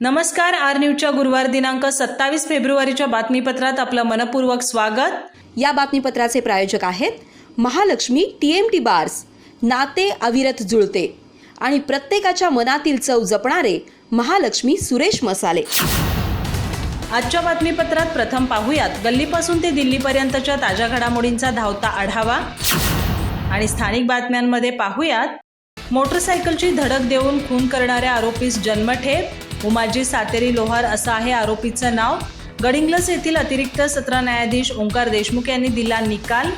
नमस्कार. आर न्यूजच्या गुरुवार दिनांक 27 फेब्रुवारीच्या बातमीपत्रात आपलं मनपूर्वक स्वागत. या बातमीपत्राचे प्रायोजक आहेत महालक्ष्मी TMT बार्स. नाते अविरत जुळते आणि प्रत्येकाच्या मनातील चव जपणारे महालक्ष्मी सुरेश मसाले. आजच्या बातमीपत्रात प्रथम पाहूयात गल्लीपासून ते दिल्लीपर्यंतच्या ताज्या घडामोडींचा धावता आढावा आणि स्थानिक बातम्यांमध्ये पाहूयात मोटरसायकलची धडक देऊन खून करणाऱ्या आरोपीस जन्मठेप. उमाजी सातेरी लोहार असं आहे आरोपीचं नाव. गडिंग्लज येथील अतिरिक्त सत्र न्यायाधीश ओंकार देशमुख यांनी दिला निकाल.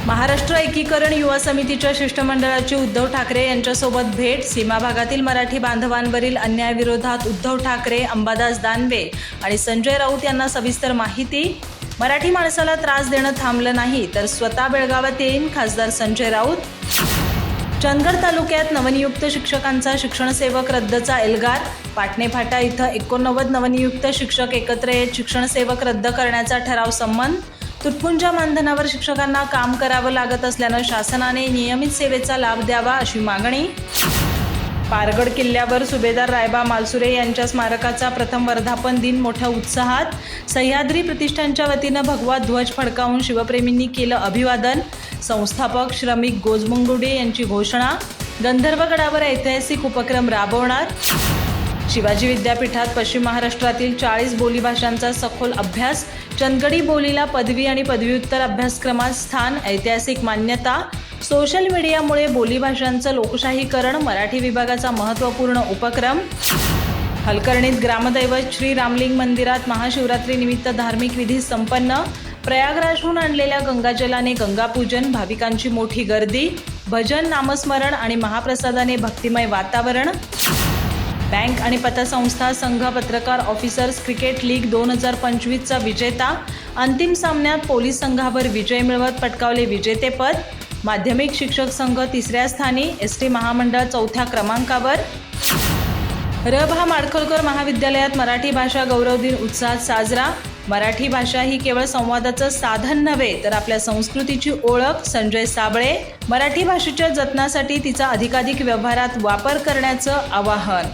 महाराष्ट्र एकीकरण युवा समितीच्या शिष्टमंडळाची उद्धव ठाकरे यांच्यासोबत भेट. सीमा भागातील मराठी बांधवांवरील अन्यायाविरोधात उद्धव ठाकरे, अंबादास दानवे आणि संजय राऊत यांना सविस्तर माहिती. मराठी माणसाला त्रास देणं थांबलं नाही तर स्वतः बेळगावात येईन, खासदार संजय राऊत. चंदगड तालुक्यात नवनियुक्त शिक्षकांचा शिक्षण सेवक रद्दचा एल्गार. पाटणे फाटा इथं 89 नवनियुक्त शिक्षक एकत्र येत शिक्षण सेवक रद्द करण्याचा ठराव संमत. तुटपुंजा मानधनावर शिक्षकांना काम करावं लागत असल्यानं शासनाने नियमित सेवेचा लाभ द्यावा अशी मागणी. पारगड किल्ल्यावर सुभेदार रायबा मालसुरे यांच्या स्मारकाचा प्रथम वर्धापन दिन मोठ्या उत्साहात. सह्याद्री प्रतिष्ठानच्या वतीनं भगवा ध्वज फडकावून शिवप्रेमींनी केलं अभिवादन. संस्थापक श्रमिक गोजमुंगुडे यांची घोषणा. गंधर्वगडावर ऐतिहासिक उपक्रम राबवणार. शिवाजी विद्यापीठात पश्चिम महाराष्ट्रातील 40 बोलीभाषांचा सखोल अभ्यास. चंदगडी बोलीला पदवी आणि पदव्युत्तर अभ्यासक्रमात स्थान, ऐतिहासिक मान्यता. सोशल मीडियामुळे बोलीभाषांचं लोकशाहीकरण, मराठी विभागाचा महत्त्वपूर्ण उपक्रम. हलकर्णीत ग्रामदैवत श्री रामलिंग मंदिरात महाशिवरात्रीनिमित्त धार्मिक विधी संपन्न. प्रयागराजहून आणलेल्या गंगाजलाने गंगापूजन, भाविकांची मोठी गर्दी. भजन, नामस्मरण आणि महाप्रसादाने भक्तिमय वातावरण. बँक आणि पतसंस्था संघ पत्रकार ऑफिसर्स क्रिकेट लीग 2025चा विजेता. अंतिम सामन्यात पोलीस संघावर विजय मिळवत पटकावले विजेतेपद. माध्यमिक शिक्षक संघ 3ऱ्या स्थानी, ST महामंडळ 4थ्या क्रमांकावर. र.भा. माडखोलकर महाविद्यालयात मराठी भाषा गौरव दिन उत्साहात साजरा. मराठी भाषा ही केवळ संवादाचं साधन नव्हे तर आपल्या संस्कृतीची ओळख. संजय साबळे. मराठी भाषेच्या जतनासाठी तिचा अधिकाधिक व्यवहारात वापर करण्याचं आवाहन.